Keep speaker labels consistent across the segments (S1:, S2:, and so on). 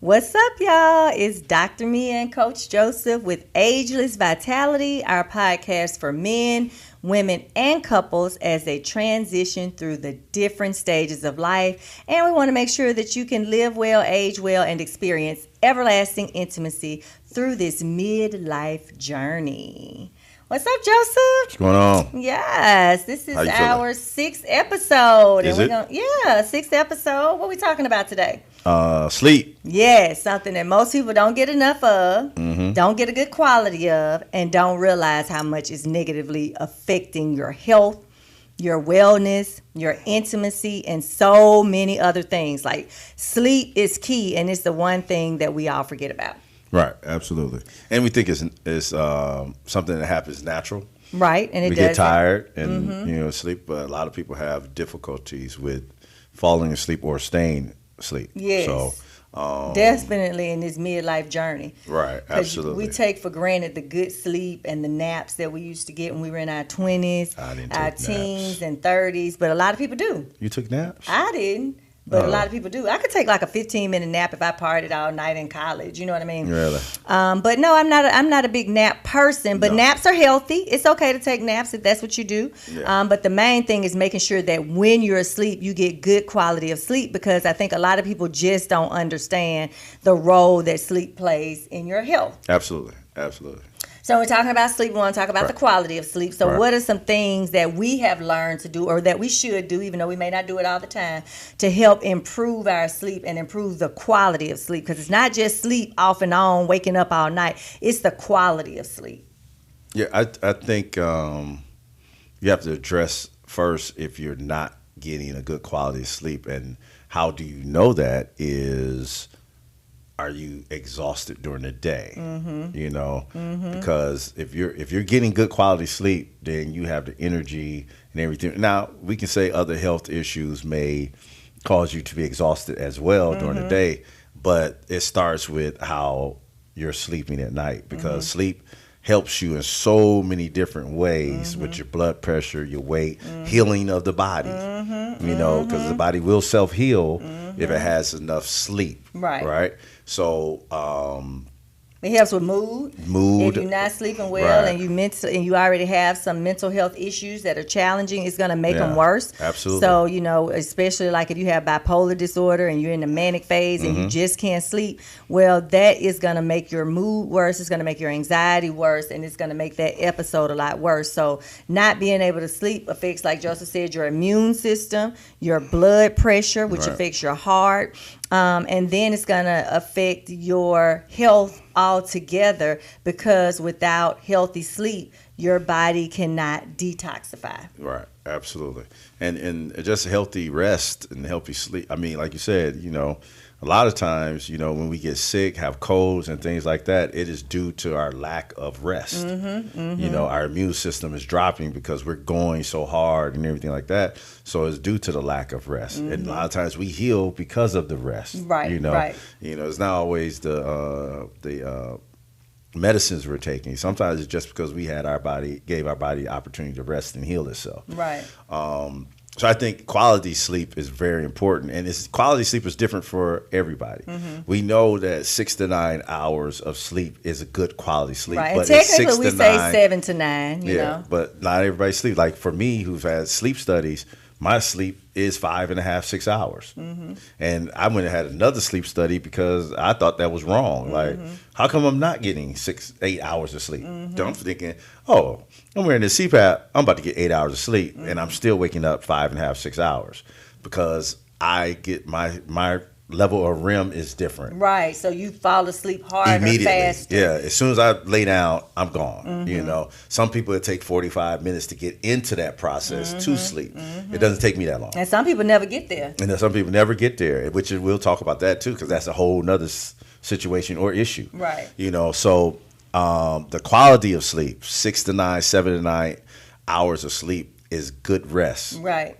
S1: What's up, y'all? It's Dr. Mia and Coach Joseph with Ageless Vitality, our podcast for men, women, and couples as they transition through the different stages of life. And we want to make sure that you can live well, age well, and experience everlasting intimacy through this midlife journey. What's up, Joseph?
S2: What's going on?
S1: Yes, this is our sixth episode. Sixth episode. What are we talking about today?
S2: Sleep.
S1: Yes, something that most people don't get enough of, don't get a good quality of, and don't realize how much it's negatively affecting your health, your wellness, your intimacy, and so many other things. Like sleep is key, and it's the one thing that we all forget about.
S2: Right, absolutely. And we think it's something that happens natural.
S1: Right, and
S2: we get tired and sleep, but a lot of people have difficulties with falling asleep or staying asleep.
S1: Yes. So definitely in this midlife journey.
S2: Right, absolutely.
S1: We take for granted the good sleep and the naps that we used to get when we were in our 20s, our teens and 30s, but a lot of people do.
S2: You took naps?
S1: I didn't. But a lot of people do. I could take like a 15-minute nap if I partied all night in college. You know what I mean?
S2: Really?
S1: But no, I'm not a big nap person. But naps are healthy. It's okay to take naps if that's what you do. Yeah. But the main thing is making sure that when you're asleep, you get good quality of sleep, because I think a lot of people just don't understand the role that sleep plays in your health.
S2: Absolutely. Absolutely.
S1: So we're talking about sleep. We want to talk about the quality of sleep. So what are some things that we have learned to do, or that we should do, even though we may not do it all the time, to help improve our sleep and improve the quality of sleep? Because it's not just sleep off and on, waking up all night. It's the quality of sleep.
S2: Yeah, I think you have to address first if you're not getting a good quality of sleep. And how do you know that is, are you exhausted during the day? Because if you're getting good quality sleep, then you have the energy and everything. Now, we can say other health issues may cause you to be exhausted as well during the day, but it starts with how you're sleeping at night, because sleep helps you in so many different ways with your blood pressure, your weight, healing of the body, because the body will self-heal if it has enough sleep. Right. So
S1: it helps with mood. If you're not sleeping well and you already have some mental health issues that are challenging, it's going to make them worse.
S2: Absolutely.
S1: So, especially like if you have bipolar disorder and you're in the manic phase and you just can't sleep, well, that is going to make your mood worse. It's going to make your anxiety worse, and it's going to make that episode a lot worse. So not being able to sleep affects, like Joseph said, your immune system, your blood pressure, which affects your heart. And then it's going to affect your health altogether, because without healthy sleep, your body cannot detoxify.
S2: Right. Absolutely. And just healthy rest and healthy sleep. I mean, like you said, a lot of times, when we get sick, have colds and things like that, it is due to our lack of rest. Our immune system is dropping because we're going so hard and everything like that. So it's due to the lack of rest. And a lot of times we heal because of the rest.
S1: Right.
S2: It's not always the medicines we're taking. Sometimes it's just because we gave our body the opportunity to rest and heal itself.
S1: Right.
S2: So I think quality sleep is very important, and quality sleep is different for everybody. We know that 6 to 9 hours of sleep is a good quality sleep.
S1: Right,
S2: but
S1: and technically we say 7 to 9, you know.
S2: But not everybody sleeps. Like for me, who's had sleep studies, my sleep is 5.5, 6 hours. And I went and had another sleep study because I thought that was wrong. Like, how come I'm not getting 6, 8 hours of sleep? I'm thinking, I'm wearing this CPAP, I'm about to get 8 hours of sleep, and I'm still waking up 5.5, 6 hours, because I get my level of REM is different.
S1: Right. So you fall asleep harder, faster.
S2: Yeah. As soon as I lay down, I'm gone. Some people, it take 45 minutes to get into that process to sleep. It doesn't take me that long.
S1: And some people never get there.
S2: And then some people never get there, which we'll talk about that too, because that's a whole nother situation or issue.
S1: Right.
S2: So the quality of sleep, 6 to 9, 7 to 9 hours of sleep is good rest.
S1: Right.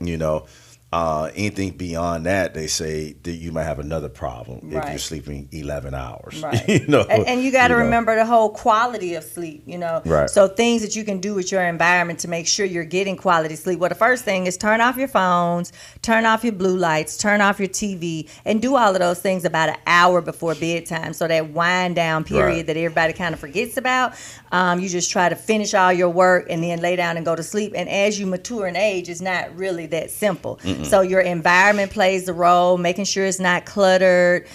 S2: Anything beyond that, they say that you might have another problem if you're sleeping 11 hours.
S1: Right.
S2: And
S1: you got to remember the whole quality of sleep,
S2: Right.
S1: So things that you can do with your environment to make sure you're getting quality sleep. Well, the first thing is turn off your phones, turn off your blue lights, turn off your TV, and do all of those things about an hour before bedtime. So that wind down period that everybody kind of forgets about, you just try to finish all your work and then lay down and go to sleep. And as you mature in age, it's not really that simple. So your environment plays a role, making sure it's not cluttered,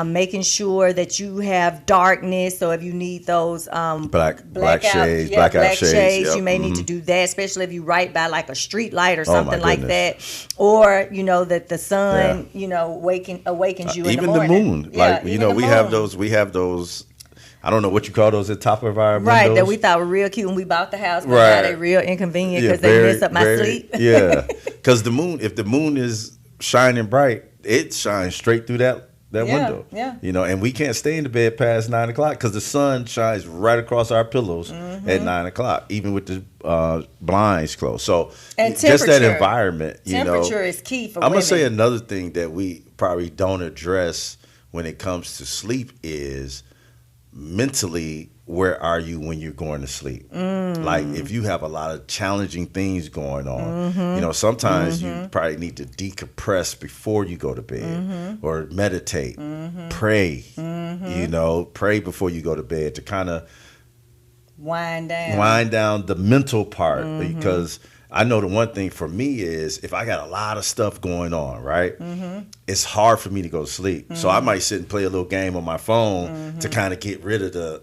S1: making sure that you have darkness. So if you need those
S2: blackout shades,
S1: you may need to do that, especially if you right by like a street light or something like that. Or, that the sun, awakens you in the morning.
S2: Even the moon. We have those. I don't know what you call those at the top of our windows.
S1: Right, that we thought were real cute when we bought the house, but now they're real inconvenient because they mess up my sleep.
S2: Yeah, because if the moon is shining bright, it shines straight through that window.
S1: Yeah.
S2: And we can't stay in the bed past 9 o'clock because the sun shines right across our pillows at 9 o'clock, even with the blinds closed. So just that environment,
S1: temperature is key for
S2: I'm
S1: women.
S2: gonna say another thing that we probably don't address when it comes to sleep is mentally, where are you when you're going to sleep? Like if you have a lot of challenging things going on, sometimes you probably need to decompress before you go to bed or meditate, pray, pray before you go to bed to kind of wind down the mental part because I know the one thing for me is if I got a lot of stuff going on, right, it's hard for me to go to sleep. So I might sit and play a little game on my phone to kind of get rid of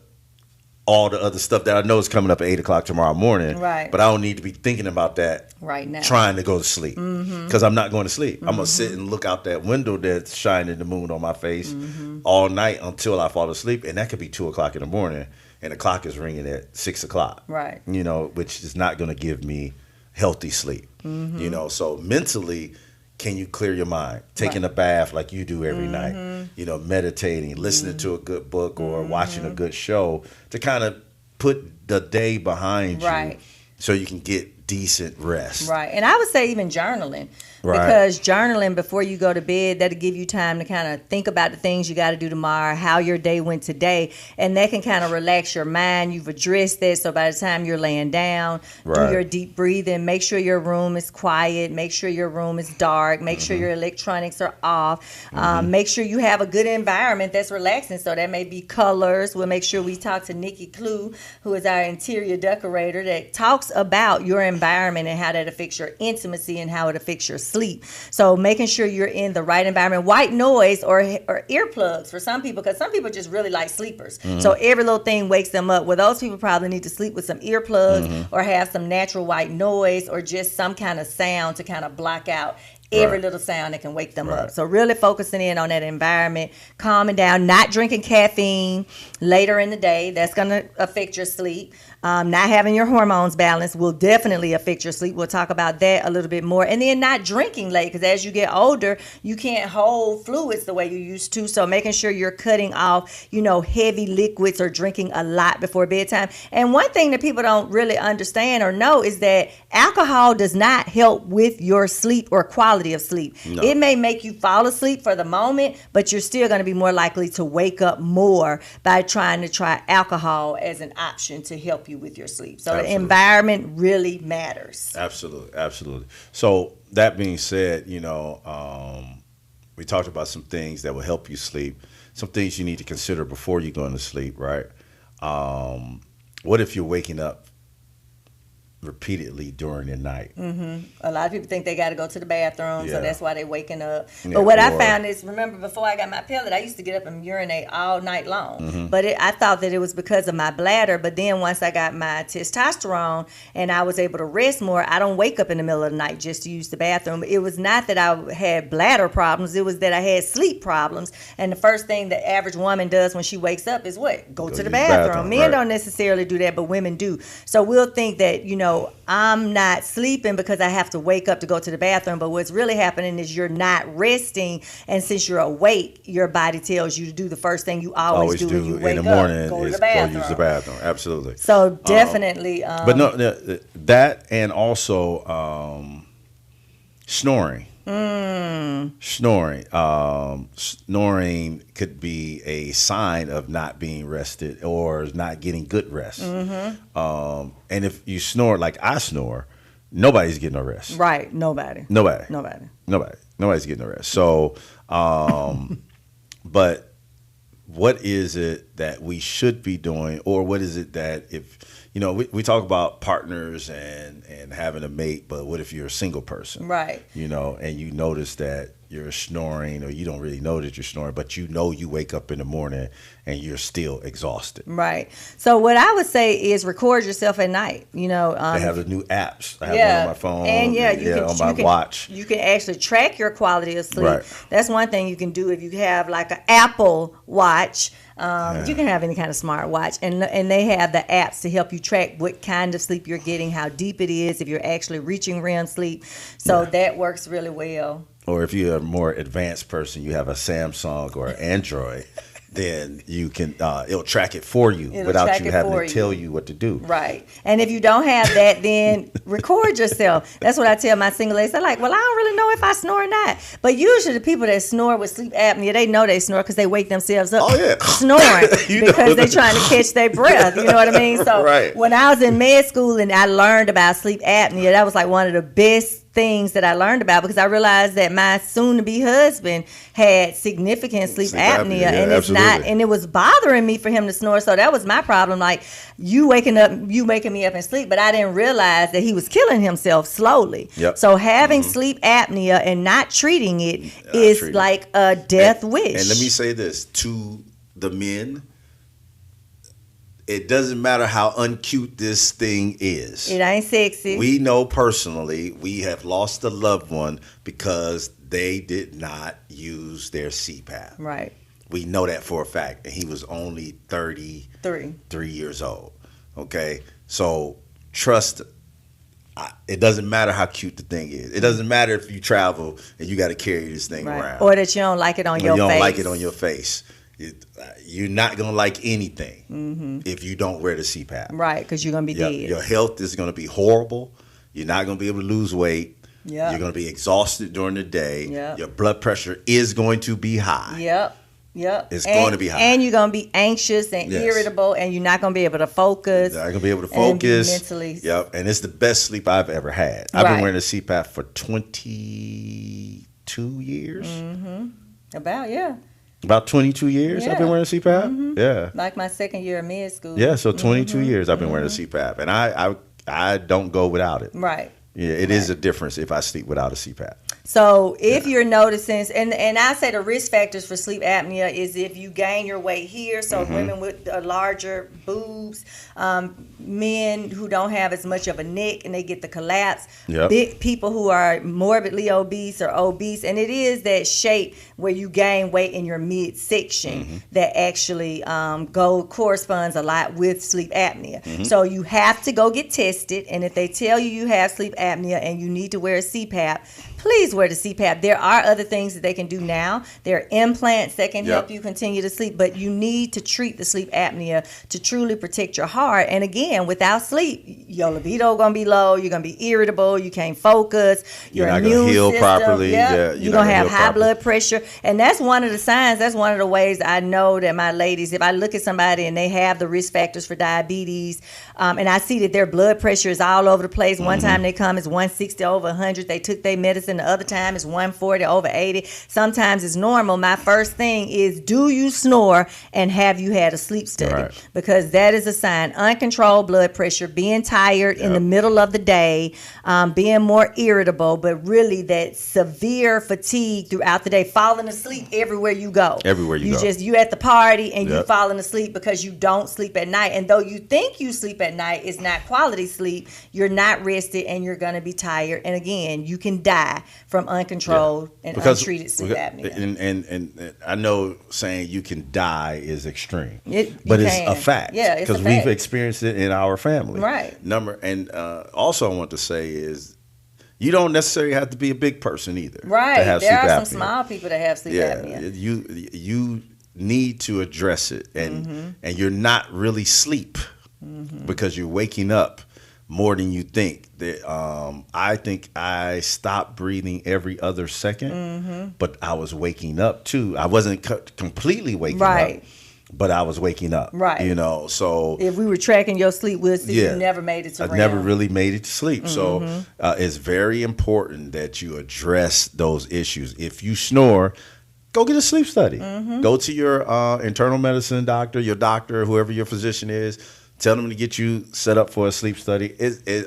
S2: all the other stuff that I know is coming up at 8 o'clock tomorrow morning.
S1: Right.
S2: But I don't need to be thinking about that
S1: right now,
S2: trying to go to sleep because I'm not going to sleep. I'm going to sit and look out that window that's shining the moon on my face all night until I fall asleep. And that could be 2 o'clock in the morning and the clock is ringing at 6 o'clock.
S1: Right.
S2: Which is not going to give me healthy sleep. So mentally, can you clear your mind? Taking a bath like you do every night, meditating, listening to a good book or watching a good show to kind of put the day behind you so you can get decent rest.
S1: Right. And I would say even journaling. Because journaling before you go to bed, that'll give you time to kind of think about the things you got to do tomorrow, how your day went today, and that can kind of relax your mind. You've addressed that, so by the time you're laying down, do your deep breathing, make sure your room is quiet, make sure your room is dark, make sure your electronics are off, make sure you have a good environment that's relaxing, so that may be colors. We'll make sure we talk to Nikki Clue, who is our interior decorator, that talks about your environment and how that affects your intimacy and how it affects your sleep. So making sure you're in the right environment. White noise or earplugs for some people, because some people just really like sleepers. So every little thing wakes them up. Well, those people probably need to sleep with some earplugs or have some natural white noise or just some kind of sound to kind of block out every little sound that can wake them up. So really focusing in on that environment, calming down, not drinking caffeine later in the day. That's going to affect your sleep. Not having your hormones balanced will definitely affect your sleep. We'll talk about that a little bit more. And then not drinking late, because as you get older, you can't hold fluids the way you used to. So making sure you're cutting off, heavy liquids or drinking a lot before bedtime. And one thing that people don't really understand or know is that alcohol does not help with your sleep or quality of sleep. No. It may make you fall asleep for the moment, but you're still going to be more likely to wake up more by trying to try alcohol as an option to help you with your sleep. So the environment really matters.
S2: Absolutely. So that being said, we talked about some things that will help you sleep, some things you need to consider before you go into sleep, right? What if you're waking up repeatedly during the night?
S1: A lot of people think they got to go to the bathroom, so that's why they're waking up. But what I found is, remember before I got my pellet, I used to get up and urinate all night long. But I thought that it was because of my bladder. But then once I got my testosterone and I was able to rest more, I don't wake up in the middle of the night just to use the bathroom. It was not that I had bladder problems. It was that I had sleep problems. And the first thing the average woman does when she wakes up is what? Go to the bathroom. Men don't necessarily do that, but women do. So we'll think that, I'm not sleeping because I have to wake up to go to the bathroom. But what's really happening is you're not resting. And since you're awake, your body tells you to do the first thing you always do when you wake
S2: in the morning
S1: up. Go
S2: use the bathroom. Absolutely.
S1: So definitely.
S2: But no, that and also snoring. Snoring. Snoring could be a sign of not being rested or not getting good rest. And if you snore like I snore, nobody's getting no rest.
S1: Right. Nobody.
S2: Nobody's getting no rest. So, but what is it that we should be doing, or what is it that if, you know, we talk about partners and having a mate, but what if you're a single person?
S1: Right.
S2: You know, and you notice that you're snoring, or you don't really know that you're snoring, but you know you wake up in the morning and you're still exhausted.
S1: Right. So what I would say is record yourself at night. You know,
S2: they have the new apps. I have one on my phone, and on my watch.
S1: You can actually track your quality of sleep.
S2: Right.
S1: That's one thing you can do if you have like an Apple Watch. You can have any kind of smart watch, and they have the apps to help you track what kind of sleep you're getting, how deep it is, if you're actually reaching REM sleep. So that works really well.
S2: Or if you're a more advanced person, you have a Samsung or an Android, then you can it'll track it for you without you having to tell you what to do.
S1: Right. And if you don't have that, then record yourself. That's what I tell my single ladies. They're like, well, I don't really know if I snore or not. But usually the people that snore with sleep apnea, they know they snore because they wake themselves up snoring because they're trying to catch their breath. You know what I mean? So when I was in med school and I learned about sleep apnea, that was like one of the best things that I learned about, because I realized that my soon-to-be husband had significant sleep apnea, and it's not, and it was bothering me for him to snore. So that was my problem. Like, you making me up in sleep, but I didn't realize that he was killing himself slowly. So having sleep apnea and not treating it is like a death wish.
S2: And let me say this to the men. It doesn't matter how uncute this thing is.
S1: It ain't sexy.
S2: We know personally we have lost a loved one because they did not use their CPAP.
S1: Right.
S2: We know that for a fact. And he was only 33 years old. Okay? So trust, it doesn't matter how cute the thing is. It doesn't matter if you travel and you got to carry this thing around.
S1: Or that you don't like it on your face.
S2: You don't like it on your face. You're not going to like anything if you don't wear the CPAP.
S1: Right, because you're going to be dead.
S2: Your health is going to be horrible. You're not going to be able to lose weight.
S1: You're
S2: going to be exhausted during the day. Your blood pressure is going to be high. It's going to be high.
S1: And you're going to be anxious and irritable, and you're not going to be able to focus.
S2: You're not going to be able to focus.
S1: Mentally.
S2: And it's the best sleep I've ever had. I've been wearing a CPAP for 22 years. About 22 years I've been wearing a CPAP.
S1: Like my second year of med school.
S2: So 22 years I've been wearing a CPAP, and I don't go without it.
S1: Right.
S2: It is a difference if I sleep without a CPAP.
S1: So if you're noticing, and I say the risk factors for sleep apnea is if you gain your weight here, so women with larger boobs, men who don't have as much of a neck and they get the collapse, big people who are morbidly obese or obese, and it is that shape where you gain weight in your midsection that actually corresponds a lot with sleep apnea. So you have to go get tested, and if they tell you have sleep apnea and you need to wear a CPAP, please wear the CPAP. There are other things that they can do now. There are implants that can help you continue to sleep, but you need to treat the sleep apnea to truly protect your heart. And again, without sleep, your libido going to be low. You're going to be irritable. You can't focus.
S2: You're not going to heal properly.
S1: You're going to have high blood pressure. And that's one of the signs. That's one of the ways I know that my ladies, if I look at somebody and they have the risk factors for diabetes, and I see that their blood pressure is all over the place. One time they come, it's 160 over 100. They took their medicine. The other time it's 140 over 80. Sometimes it's normal. My first thing is, do you snore, and have you had a sleep study? Because that is a sign. Uncontrolled blood pressure, being tired in the middle of the day, being more irritable, but really that severe fatigue throughout the day, falling asleep everywhere you go. You at the party and you falling asleep because you don't sleep at night. And though you think you sleep at night, it's not quality sleep. You're not rested and you're going to be tired. And again, you can die from uncontrolled and untreated sleep apnea.
S2: And I know saying you can die is extreme, but it's a fact. Because we've experienced it in our family. Also I want to say is, you don't necessarily have to be a big person either. To have
S1: there
S2: sleep
S1: are
S2: apnea.
S1: some small people that have sleep apnea.
S2: You need to address it, and you're not really asleep because you're waking up, more than you think. I think I stopped breathing every other second, but I was waking up too. I wasn't completely waking up, but I was waking up.
S1: Right.
S2: You know, so
S1: if we were tracking your sleep, we'll see you never made it to REM.
S2: I never really made it to sleep. So it's very important that you address those issues. If you snore, go get a sleep study. Go to your internal medicine doctor, your doctor, whoever your physician is. Tell them to get you set up for a sleep study.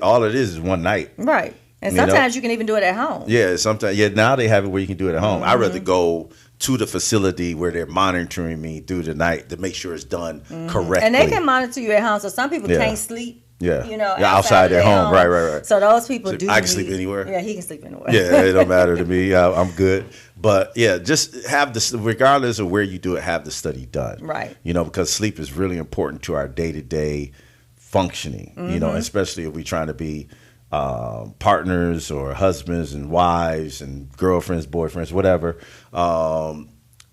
S2: All it is one night.
S1: Right. And sometimes you can even do it at home.
S2: Yeah, sometimes. Yeah, now they have it where you can do it at home. I'd rather go to the facility where they're monitoring me through the night to make sure it's done correctly.
S1: And they can monitor you at home. So some people can't sleep.
S2: Yeah,
S1: you know,
S2: outside their home. Right.
S1: So those people do.
S2: I can sleep anywhere.
S1: Yeah, he can sleep anywhere.
S2: Yeah, it don't matter to me. I'm good. But yeah, just have this, regardless of where you do it, have the study done.
S1: Right.
S2: You know, because sleep is really important to our day-to-day functioning. You know, especially if we're trying to be partners or husbands and wives and girlfriends, boyfriends, whatever.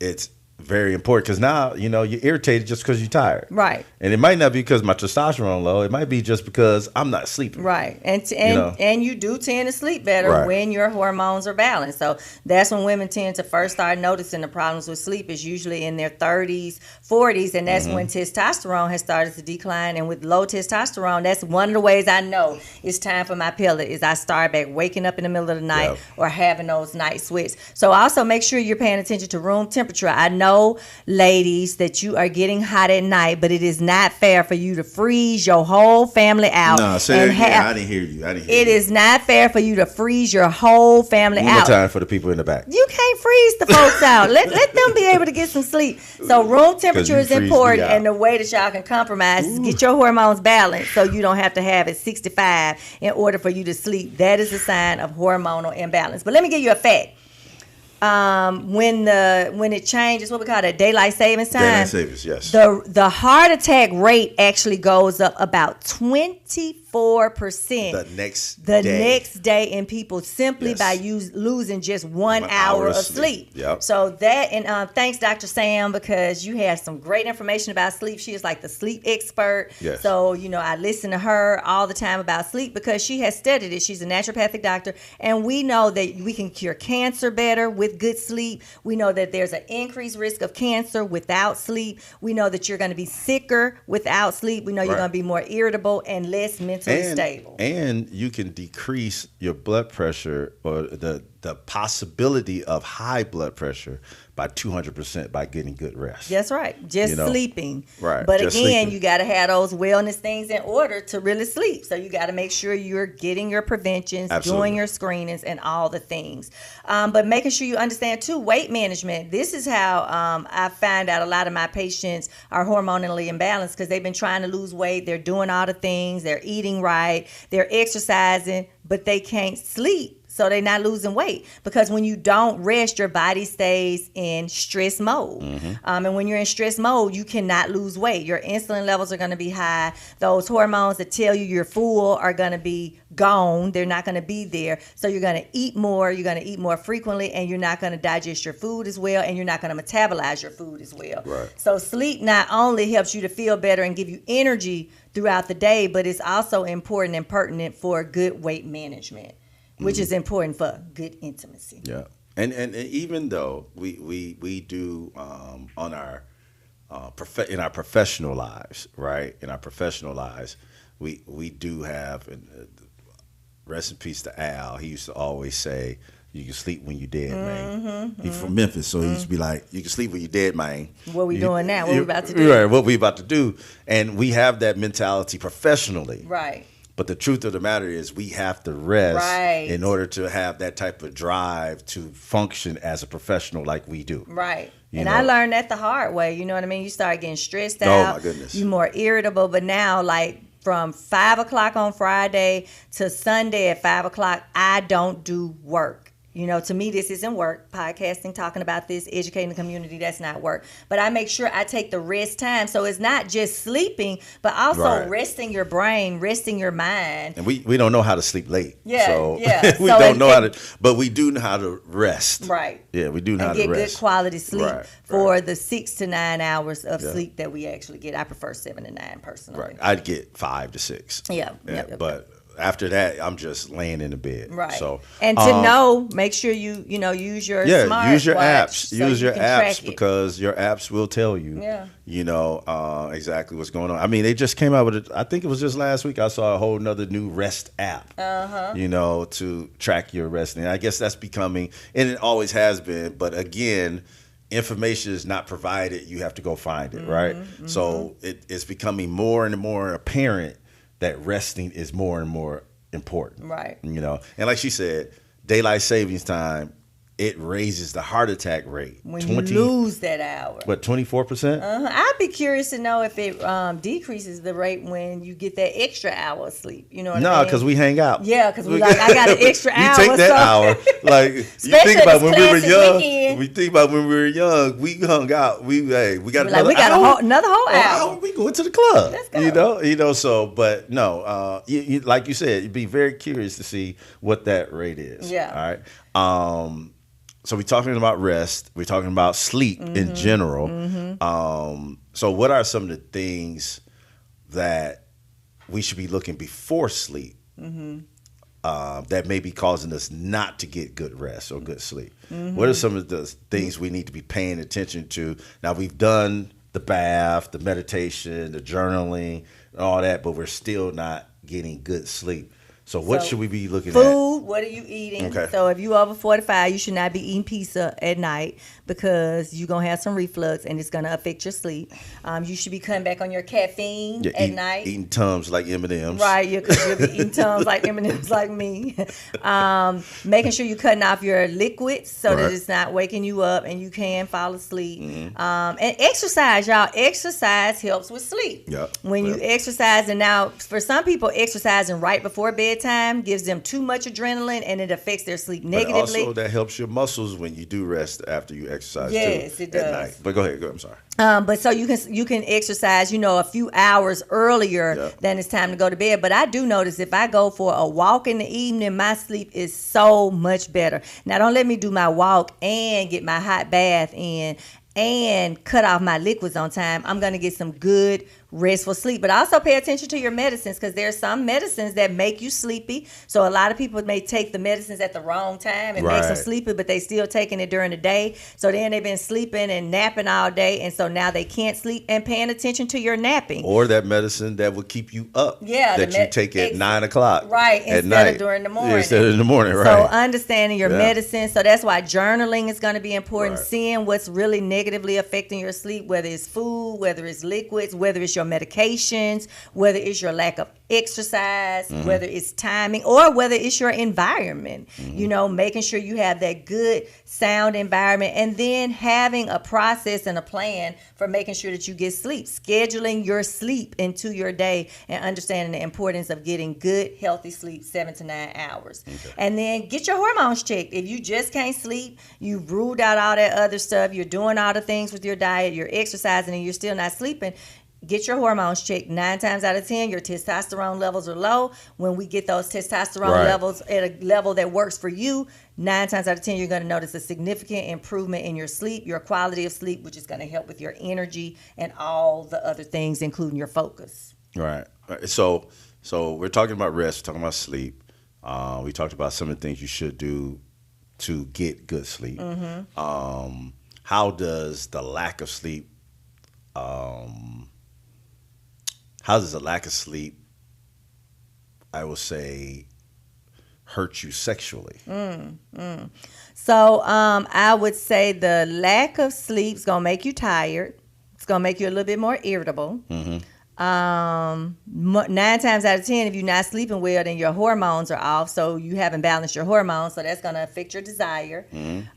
S2: It's very important because now, you know, you're irritated just because you're tired.
S1: Right.
S2: And it might not be because my testosterone low. It might be just because I'm not sleeping.
S1: Right. And you do tend to sleep better when your hormones are balanced. So that's when women tend to first start noticing the problems with sleep is usually in their 30s, 40s. And that's when testosterone has started to decline. And with low testosterone, that's one of the ways I know it's time for my pill is I start back waking up in the middle of the night or having those night sweats. So also make sure you're paying attention to room temperature. I know, ladies, that you are getting hot at night, but it is not fair for you to freeze your whole family out.
S2: No, say that again. I didn't hear you.
S1: It is not fair for you to freeze your whole family out.
S2: One more time for the people in the back.
S1: You can't freeze the folks out. Let them be able to get some sleep. So room temperature is important, and the way that y'all can compromise is get your hormones balanced so you don't have to have it 65 in order for you to sleep. That is a sign of hormonal imbalance. But let me give you a fact. When it changes, what we call it, daylight savings time.
S2: Daylight savings, yes.
S1: The heart attack rate actually goes up about 24%
S2: the next
S1: day in people simply by losing just 1 hour of sleep.
S2: Yep.
S1: So that, and thanks Dr. Sam, because you have some great information about sleep. She is like the sleep expert.
S2: Yes.
S1: So, you know, I listen to her all the time about sleep because she has studied it. She's a naturopathic doctor, and we know that we can cure cancer better with good sleep. We know that there's an increased risk of cancer without sleep. We know that you're going to be sicker without sleep. We know you're going to be more irritable and less mentally stable.
S2: And you can decrease your blood pressure or the possibility of high blood pressure by 200% by getting good rest.
S1: That's right. Just sleeping.
S2: Right.
S1: But again, you got to have those wellness things in order to really sleep. So you got to make sure you're getting your preventions, doing your screenings, and all the things. But making sure you understand, too, weight management. This is how I find out a lot of my patients are hormonally imbalanced because they've been trying to lose weight. They're doing all the things. They're eating right. They're exercising, but they can't sleep. So they're not losing weight because when you don't rest, your body stays in stress mode. And when you're in stress mode, you cannot lose weight. Your insulin levels are going to be high. Those hormones that tell you you're full are going to be gone. They're not going to be there. So you're going to eat more. You're going to eat more frequently, and you're not going to digest your food as well, and you're not going to metabolize your food as well.
S2: Right.
S1: So sleep not only helps you to feel better and give you energy throughout the day, but it's also important and pertinent for good weight management, which is important for good intimacy.
S2: Yeah, and even though we do on our in our professional lives, right? In our professional lives, we do have. Rest in peace to Al. He used to always say, "You can sleep when you're dead, man." He's from Memphis, so he used to be like, "You can sleep when you're dead, man."
S1: What we doing now? What we about to do?
S2: Right, what we about to do, and we have that mentality professionally,
S1: right?
S2: But the truth of the matter is we have to rest in order to have that type of drive to function as a professional like we do.
S1: Right. I learned that the hard way. You know what I mean? You start getting stressed out.
S2: Oh, my goodness.
S1: You're more irritable. But now, like, from 5 o'clock on Friday to Sunday at 5 o'clock, I don't do work. You know, to me, this isn't work. Podcasting, talking about this, educating the community, that's not work. But I make sure I take the rest time. So it's not just sleeping, but also resting your brain, resting your mind.
S2: And we don't know how to sleep late.
S1: Yeah,
S2: so
S1: yeah.
S2: we don't know how to, but we do know how to rest.
S1: Right.
S2: Yeah, we do know how to rest.
S1: And get good quality sleep for the 6 to 9 hours of sleep that we actually get. I prefer 7 to 9 personally.
S2: Right. I'd get 5 to 6.
S1: Yeah.
S2: But after that, I'm just laying in the bed.
S1: Right.
S2: So,
S1: and to make sure you use your smart
S2: use your
S1: watch
S2: apps.
S1: so
S2: Use
S1: you
S2: your
S1: can
S2: apps
S1: track it.
S2: because your apps will tell you.
S1: Yeah.
S2: Exactly what's going on. I mean, they just came out with it. I think it was just last week. I saw a whole nother new rest app. To track your resting. I guess that's becoming, and it always has been. But again, information is not provided. You have to go find it, right? So it's becoming more and more apparent that resting is more and more important.
S1: Right.
S2: And like she said, daylight savings time, it raises the heart attack rate.
S1: When you lose that hour.
S2: What, 24%?
S1: I'd be curious to know if it decreases the rate when you get that extra hour of sleep. You know what I mean?
S2: No, because we hang out.
S1: Yeah, because I got an extra hour.
S2: You take that hour. Like, you think about when we were young.
S1: Weekend.
S2: We think about when we were young. We hung out. We got another
S1: we got
S2: hour.
S1: another whole hour.
S2: We go to the club.
S1: Let's go.
S2: So, but no, like you said, you'd be very curious to see what that rate is.
S1: Yeah.
S2: All right. So we're talking about rest. We're talking about sleep in general. So what are some of the things that we should be looking before sleep that may be causing us not to get good rest or good sleep? What are some of the things we need to be paying attention to? Now, we've done the bath, the meditation, the journaling, all that, but we're still not getting good sleep. So what should we be looking at?
S1: Food, what are you eating?
S2: Okay.
S1: So if you over 45, you should not be eating pizza at night because you're going to have some reflux and it's going to affect your sleep. You should be cutting back on your caffeine at night.
S2: Eating Tums like M&Ms.
S1: Right, because you'll be eating Tums like M&Ms like me. Making sure you're cutting off your liquids so that it's not waking you up and you can fall asleep. And exercise, y'all. Exercise helps with sleep. When you exercise, and now for some people, exercising right before bedtime gives them too much adrenaline and it affects their sleep negatively.
S2: But also that helps your muscles when you do rest after you exercise
S1: too. It does.
S2: At night. But go ahead. I'm sorry.
S1: But so you can exercise, a few hours earlier than it's time to go to bed. But I do notice if I go for a walk in the evening, my sleep is so much better. Now don't let me do my walk and get my hot bath in and cut off my liquids on time. I'm going to get some good restful sleep. But also pay attention to your medicines because there are some medicines that make you sleepy. So a lot of people may take the medicines at the wrong time and makes them sleepy, but they still taking it during the day. So then they've been sleeping and napping all day, and so now they can't sleep, and paying attention to your napping.
S2: Or that medicine that will keep you up. That you take at 9 o'clock.
S1: Right, instead of during the morning.
S2: Instead of in the morning, right.
S1: So understanding your medicine. So that's why journaling is going to be important. Seeing what's really negatively affecting your sleep, whether it's food, whether it's liquids, whether it's your medications, whether it's your lack of exercise, whether it's timing, or whether it's your environment. Making sure you have that good sound environment, and then having a process and a plan for making sure that you get sleep, scheduling your sleep into your day, and understanding the importance of getting good healthy sleep, 7 to 9 hours. And then get your hormones checked. If you just can't sleep, you've ruled out all that other stuff, you're doing all the things with your diet, you're exercising, and you're still not sleeping, get your hormones checked. 9 times out of 10, your testosterone levels are low. When we get those testosterone levels at a level that works for you, 9 times out of 10, you're going to notice a significant improvement in your sleep, your quality of sleep, which is going to help with your energy and all the other things, including your focus.
S2: Right. So we're talking about rest, we're talking about sleep. We talked about some of the things you should do to get good sleep. How does the lack of sleep I will say, hurt you sexually?
S1: So I would say the lack of sleep is going to make you tired. It's going to make you a little bit more irritable. 9 times out of 10, if you're not sleeping well, then your hormones are off, so you haven't balanced your hormones, so that's going to affect your desire.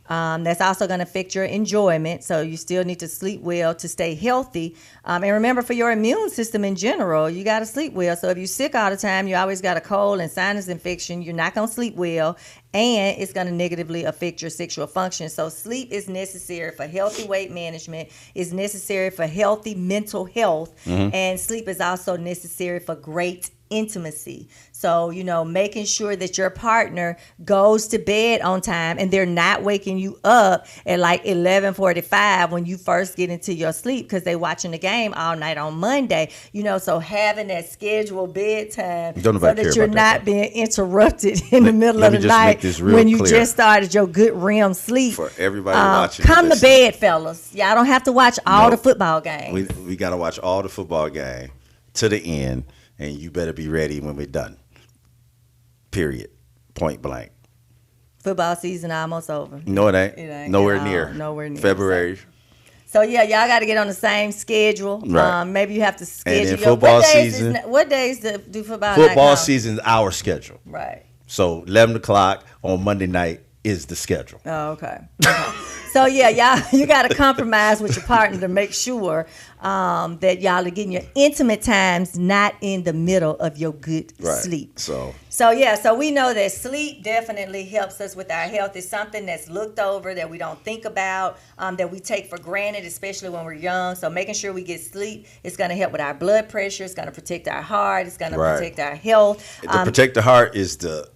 S1: That's also going to affect your enjoyment, so you still need to sleep well to stay healthy. And remember, for your immune system in general, you got to sleep well. So if you're sick all the time, you always got a cold and sinus infection, you're not going to sleep well, and it's going to negatively affect your sexual function. So sleep is necessary for healthy weight management. It's necessary for healthy mental health. And sleep is also necessary for great intimacy. So, making sure that your partner goes to bed on time and they're not waking you up at like 11:45 when you first get into your sleep because they're watching the game all night on Monday. So having that scheduled bedtime so that you're not being interrupted in the middle of the night when you just started your good REM sleep.
S2: For everybody watching.
S1: Come to bed, fellas. Y'all don't have to watch all the football games.
S2: We got to watch all the football game to the end, and you better be ready when we're done. Period. Point blank.
S1: Football season almost over.
S2: No, it ain't. Nowhere near. February.
S1: So y'all got to get on the same schedule.
S2: Right.
S1: Maybe you have to schedule.
S2: And then football season.
S1: What days do football?
S2: Football season is our schedule.
S1: Right.
S2: So 11 o'clock on Monday night is the schedule.
S1: Oh, okay. So you got to compromise with your partner to make sure that y'all are getting your intimate times not in the middle of your good sleep. So we know that sleep definitely helps us with our health. It's something that's looked over that we don't think about, that we take for granted, especially when we're young. So making sure we get sleep is going to help with our blood pressure. It's going to protect our heart. It's going to protect our health.
S2: To protect the heart is the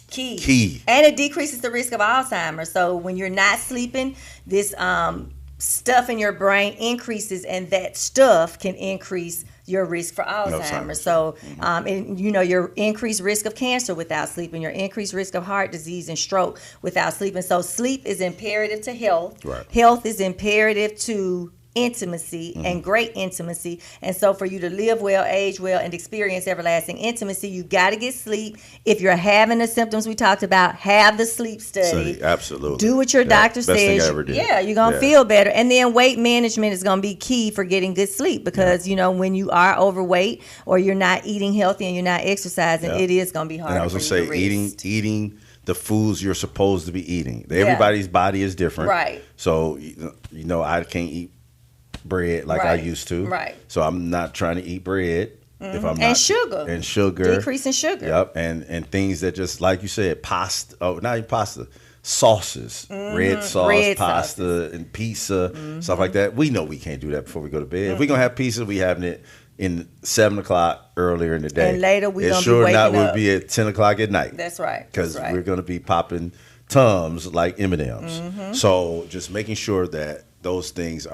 S2: key.
S1: And it decreases the risk of Alzheimer's. So when you're not sleeping, this stuff in your brain increases, and that stuff can increase your risk for Alzheimer's. So, your increased risk of cancer without sleeping, your increased risk of heart disease and stroke without sleeping. So sleep is imperative to health.
S2: Right.
S1: Health is imperative to intimacy and great intimacy. And so for you to live well, age well, and experience everlasting intimacy, you got to get sleep. If you're having the symptoms we talked about, have the sleep study.
S2: Absolutely.
S1: Do what your doctor says.
S2: Best thing I ever did.
S1: Yeah, you're going to feel better. And then weight management is going to be key for getting good sleep because, when you are overweight or you're not eating healthy and you're not exercising, it is going to be hard.
S2: And I was going to say, eating the foods you're supposed to be eating. Everybody's body is different.
S1: Right.
S2: So, I can't eat bread like I used to.
S1: Right.
S2: So I'm not trying to eat bread if I'm not.
S1: And sugar. Decreasing sugar.
S2: Yep. And things that just, like you said, pasta. Oh, not even pasta. Sauces. Red sauce, pasta, and pizza, stuff like that. We know we can't do that before we go to bed. If we're going to have pizza, we having it in 7 o'clock earlier in the day.
S1: And later we're going to be waking up.
S2: We'll be at 10 o'clock at night.
S1: That's right.
S2: Because we're going to be popping Tums like M&Ms. So just making sure that those things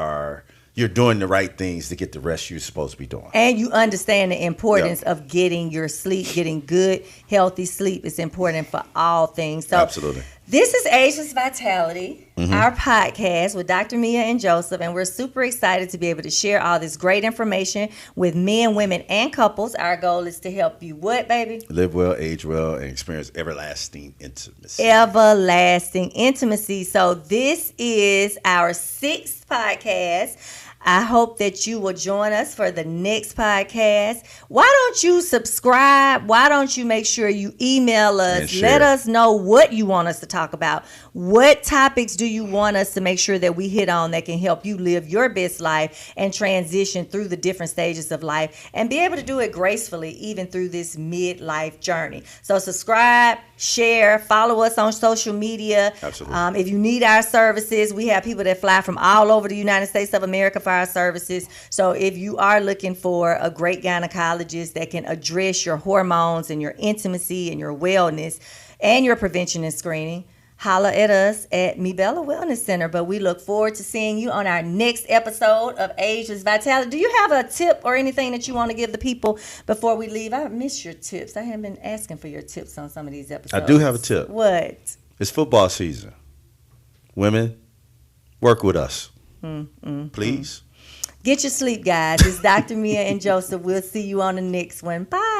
S2: you're doing the right things to get the rest you're supposed to be doing. And
S1: you understand the importance of getting your sleep, getting good, healthy sleep is important for all things. So
S2: absolutely.
S1: This is Ageless Vitality, our podcast with Dr. Mia and Joseph, and we're super excited to be able to share all this great information with men, women, and couples. Our goal is to help you what, baby?
S2: Live well, age well, and experience everlasting intimacy.
S1: Everlasting intimacy. So this is our 6th podcast. I hope that you will join us for the next podcast. Why don't you subscribe? Why don't you make sure you email us? Let us know what you want us to talk about. What topics do you want us to make sure that we hit on that can help you live your best life and transition through the different stages of life and be able to do it gracefully even through this midlife journey. So subscribe, share, follow us on social media.
S2: Absolutely.
S1: If you need our services, we have people that fly from all over the United States of America for our services. So if you are looking for a great gynecologist that can address your hormones and your intimacy and your wellness and your prevention and screening, holla at us at Mibella Wellness Center. But we look forward to seeing you on our next episode of Ageless Vitality. Do you have a tip or anything that you want to give the people before we leave? I miss your tips. I haven't been asking for your tips on some of these episodes.
S2: I do have a tip.
S1: What?
S2: It's football season. Women, work with us. Please.
S1: Get your sleep, guys. It's Dr. Mia and Joseph. We'll see you on the next one. Bye.